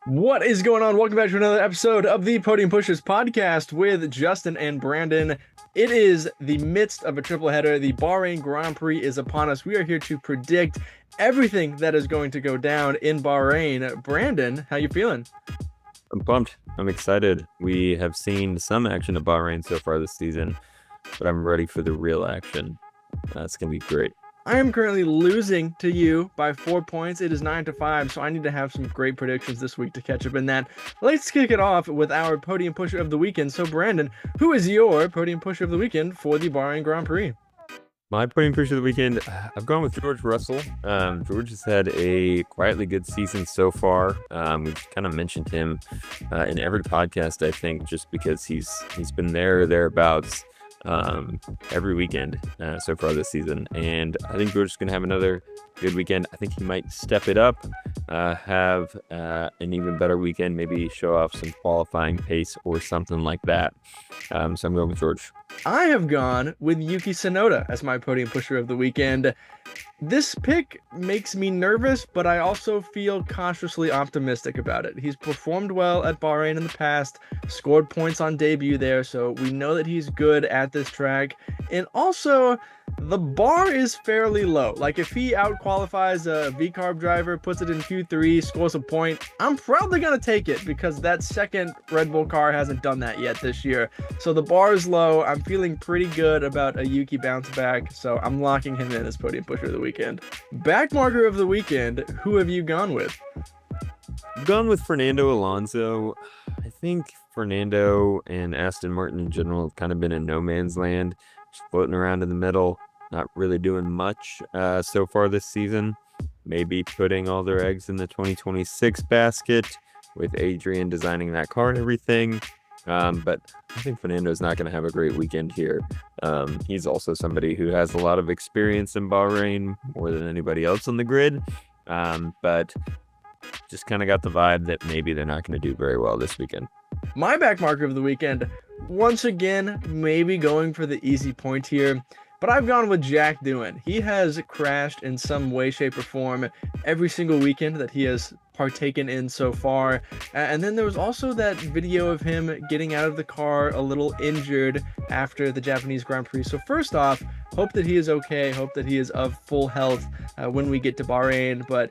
What is going on? Welcome back to another episode of the Podium Pushers podcast with Justin and Brandon. It is the midst of a triple header. The Bahrain Grand Prix is upon us. We are here to predict everything that is going to go down in Bahrain. Brandon, how you feeling? I'm pumped. I'm excited. We have seen some action at Bahrain so far this season, but I'm ready for the real action. That's going to be great. I am currently losing to you by 4 points. It is 9-5, so I need to have some great predictions this week to catch up in that. Let's kick it off with our Podium Pusher of the Weekend. So, Brandon, who is your Podium Pusher of the Weekend for the Bahrain Grand Prix? My podium push of the weekend, I've gone with George Russell. George has had a quietly good season so far. We've kind of mentioned him in every podcast, I think, just because he's been there or thereabouts every weekend so far this season. And I think George is going to have another good weekend. I think he might step it up, have an even better weekend, maybe show off some qualifying pace or something like that. So I'm going with George. I have gone with Yuki Tsunoda as my Podium Pusher of the Weekend. This pick makes me nervous, but I also feel cautiously optimistic about it. He's performed well at Bahrain in the past, scored points on debut there, so we know that he's good at this track. And also, the bar is fairly low. Like, if he outqualifies a V-Carb driver, puts it in Q3, scores a point, I'm probably going to take it because that second Red Bull car hasn't done that yet this year. So the bar is low. I'm feeling pretty good about a Yuki bounce back, so I'm locking him in as Podium Pusher of the Weekend. Backmarker of the weekend, who have you gone with? I've gone with Fernando Alonso. I think Fernando and Aston Martin in general have kind of been in no man's land, just floating around in the middle, not really doing much so far this season. Maybe putting all their eggs in the 2026 basket with Adrian designing that car and everything. But I think Fernando's not going to have a great weekend here. He's also somebody who has a lot of experience in Bahrain, more than anybody else on the grid. But just kind of got the vibe that maybe they're not going to do very well this weekend. My backmarker of the weekend, once again, maybe going for the easy point here, but I've gone with Jack Doohan. He has crashed in some way, shape, or form every single weekend that he has partaken in so far. And then there was also that video of him getting out of the car a little injured after the Japanese Grand Prix. So first off, hope that he is okay, hope that he is of full health when we get to Bahrain, but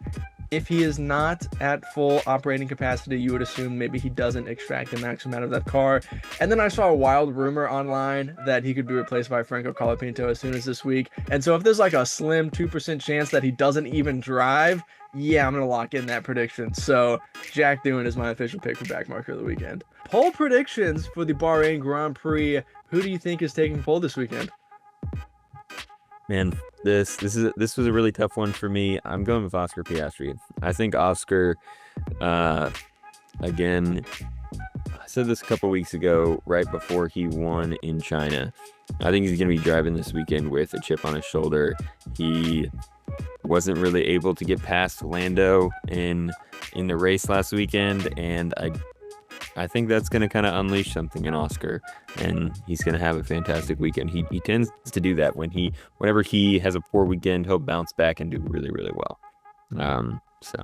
if he is not at full operating capacity, you would assume maybe he doesn't extract the maximum out of that car. And then I saw a wild rumor online that he could be replaced by Franco Colapinto as soon as this week. And so if there's like a slim 2% chance that he doesn't even drive, yeah, I'm going to lock in that prediction. So Jack Doohan is my official pick for backmarker of the weekend. Pole predictions for the Bahrain Grand Prix. Who do you think is taking pole this weekend? Man, this was a really tough one for me. I'm going with Oscar Piastri. I think Oscar, again, I said this a couple weeks ago, right before he won in China. I think he's going to be driving this weekend with a chip on his shoulder. He wasn't really able to get past Lando in the race last weekend, and I think that's going to kind of unleash something in Oscar, and he's going to have a fantastic weekend. He tends to do that whenever he has a poor weekend, he'll bounce back and do really, really well. So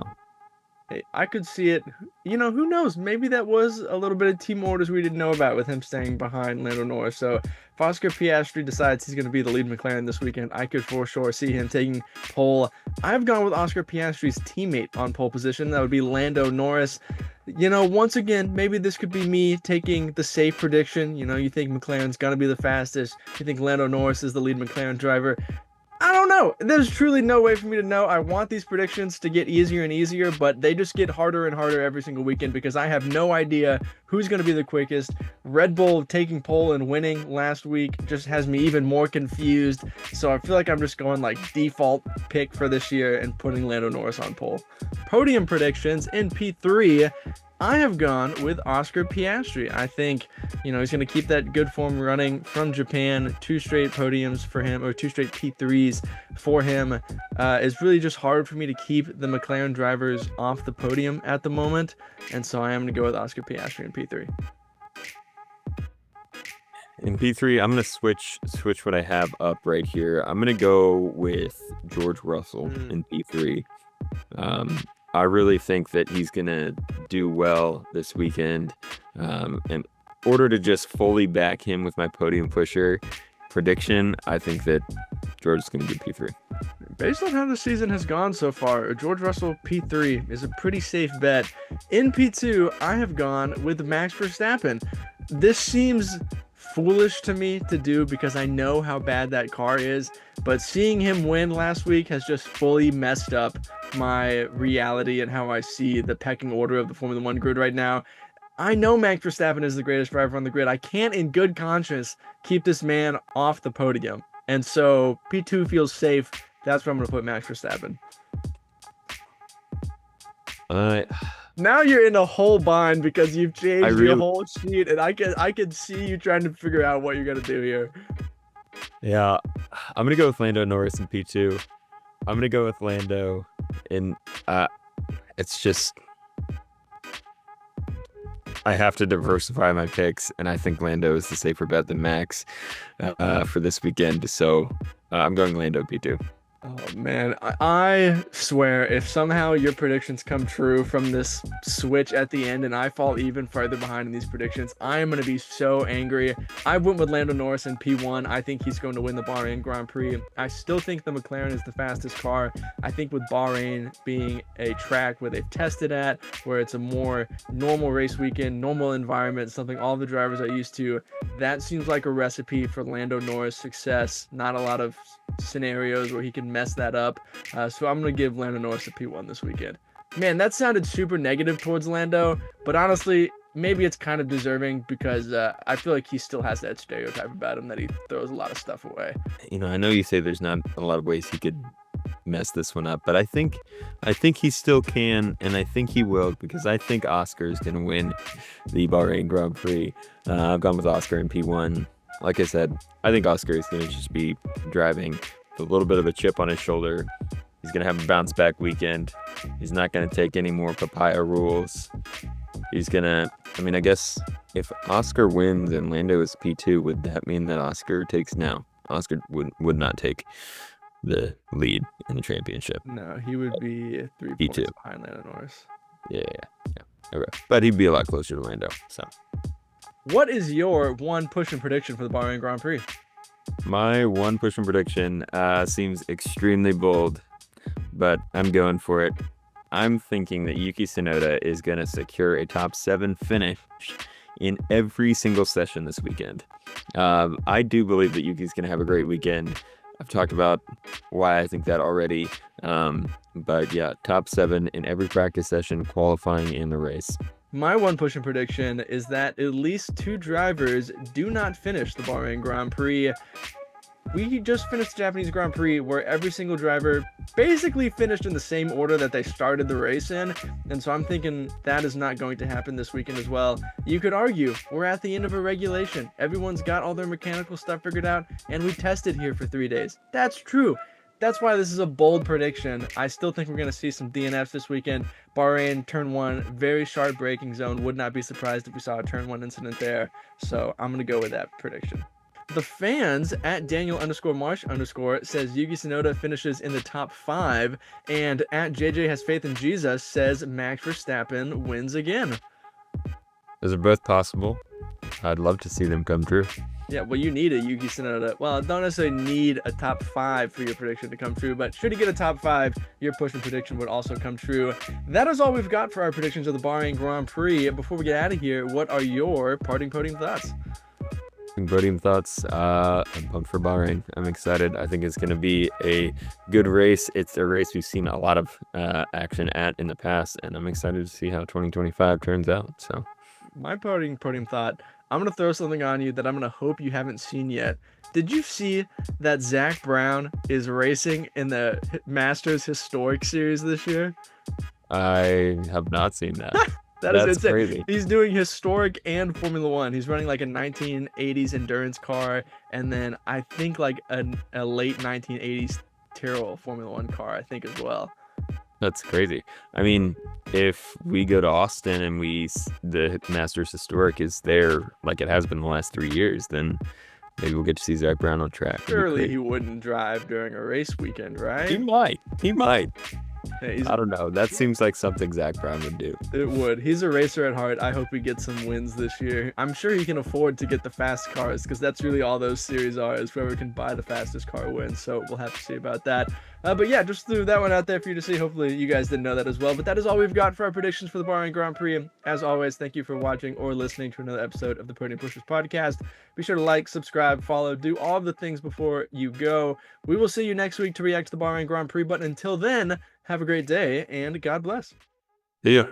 Hey, I could see it. You know, who knows? Maybe that was a little bit of team orders we didn't know about with him staying behind Lando Norris. So if Oscar Piastri decides he's going to be the lead McLaren this weekend, I could for sure see him taking pole. I've gone with Oscar Piastri's teammate on pole position. That would be Lando Norris. You know, once again, maybe this could be me taking the safe prediction. You know, you think McLaren's going to be the fastest. You think Lando Norris is the lead McLaren driver. I don't know. There's truly no way for me to know. I want these predictions to get easier and easier, but they just get harder and harder every single weekend because I have no idea who's going to be the quickest. Red Bull taking pole and winning last week just has me even more confused. So I feel like I'm just going like default pick for this year and putting Lando Norris on pole. Podium predictions in P3. I have gone with Oscar Piastri. I think, you know, he's going to keep that good form running from Japan. 2 straight podiums for him, or 2 straight P3s for him. It's really just hard for me to keep the McLaren drivers off the podium at the moment. And so I am going to go with Oscar Piastri in P3. in P3, I'm going to switch what I have up right here. I'm going to go with George Russell in P3. I really think that he's going to do well this weekend. In order to just fully back him with my podium pusher prediction, I think that George is going to do P3. Based on how the season has gone so far, George Russell P3 is a pretty safe bet. In P2, I have gone with Max Verstappen. This seems foolish to me to do because I know how bad that car is, but seeing him win last week has just fully messed up my reality and how I see the pecking order of the Formula One grid right now. I know Max Verstappen is the greatest driver on the grid. I can't, in good conscience, keep this man off the podium. And so P2 feels safe. That's where I'm going to put Max Verstappen. Now you're in a whole bind because you've changed your whole sheet, and I can see you trying to figure out what you're going to do here. Yeah, I'm going to go with Lando Norris in P2. I'm going to go with Lando in... it's just... I have to diversify my picks, and I think Lando is the safer bet than Max for this weekend. So I'm going Lando P2. Oh man, I swear if somehow your predictions come true from this switch at the end and I fall even further behind in these predictions, I am going to be so angry. I went with Lando Norris in P1. I think he's going to win the Bahrain Grand Prix. I still think the McLaren is the fastest car. I think with Bahrain being a track where they've tested at, where it's a more normal race weekend, normal environment, something all the drivers are used to, that seems like a recipe for Lando Norris success. Not a lot of scenarios where he can mess that up. So I'm going to give Lando Norris a P1 this weekend. Man, that sounded super negative towards Lando, but honestly, maybe it's kind of deserving because I feel like he still has that stereotype about him that he throws a lot of stuff away. You know, I know you say there's not a lot of ways he could mess this one up, but I think he still can, and I think he will, because I think Oscar is going to win the Bahrain Grand Prix. I've gone with Oscar in P1. Like I said, I think Oscar is going to just be driving with a little bit of a chip on his shoulder. He's going to have a bounce back weekend. He's not going to take any more papaya rules. He's going to, I guess if Oscar wins and Lando is P2, would that mean that Oscar takes now? Oscar would not take the lead in the championship. No, he would be 3 P2. points behind Lando Norris. Yeah. Okay. But he'd be a lot closer to Lando, so. What is your one push-in prediction for the Bahrain Grand Prix? My one push-in prediction seems extremely bold, but I'm going for it. I'm thinking that Yuki Tsunoda is going to secure a top 7 finish in every single session this weekend. I do believe that Yuki's going to have a great weekend. I've talked about why I think that already. But yeah, top 7 in every practice session, qualifying in the race. My one push-in prediction is that at least 2 drivers do not finish the Bahrain Grand Prix. We just finished the Japanese Grand Prix where every single driver basically finished in the same order that they started the race in, and so I'm thinking that is not going to happen this weekend as well. You could argue we're at the end of a regulation. Everyone's got all their mechanical stuff figured out, and we tested here for 3 days. That's true. That's why this is a bold prediction. I still think we're going to see some DNFs this weekend. Bahrain, turn 1, very sharp braking zone. Would not be surprised if we saw a turn 1 incident there. So I'm going to go with that prediction. The fans at Daniel_Marsh_ says Yuki Tsunoda finishes in the top 5. And at JJ Has Faith in Jesus says Max Verstappen wins again. Those are both possible. I'd love to see them come true. Yeah, well, you need a Yuki Tsunoda. Well, don't necessarily need a top 5 for your prediction to come true, but should he get a top 5, your push-in prediction would also come true. That is all we've got for our predictions of the Bahrain Grand Prix. Before we get out of here, what are your parting podium thoughts? Podium thoughts. I'm pumped for Bahrain. I'm excited. I think it's going to be a good race. It's a race we've seen a lot of action at in the past, and I'm excited to see how 2025 turns out. So, my podium thought, I'm going to throw something on you that I'm going to hope you haven't seen yet. Did you see that Zach Brown is racing in the Masters Historic Series this year? I have not seen that. That's insane. Crazy. He's doing historic and Formula One. He's running like a 1980s endurance car, and then I think like a late 1980s Tyrrell Formula One car, I think, as well. That's crazy. I mean, if we go to Austin and the Masters Historic is there like it has been the last 3 years, then maybe we'll get to see Zach Brown on track. Surely he wouldn't drive during a race weekend, right? He might. Hey, I don't know. That seems like something Zach Brown would do. it would. He's a racer at heart. I hope he gets some wins this year. I'm sure he can afford to get the fast cars because that's really all those series are, is whoever can buy the fastest car wins. So we'll have to see about that. But yeah, just threw that one out there for you to see. Hopefully you guys didn't know that as well. But that is all we've got for our predictions for the Bahrain Grand Prix. As always, thank you for watching or listening to another episode of the Podium Pushers podcast. Be sure to like, subscribe, follow, do all of the things before you go. We will see you next week to react to the Bahrain Grand Prix. But until then, have a great day and God bless. Yeah.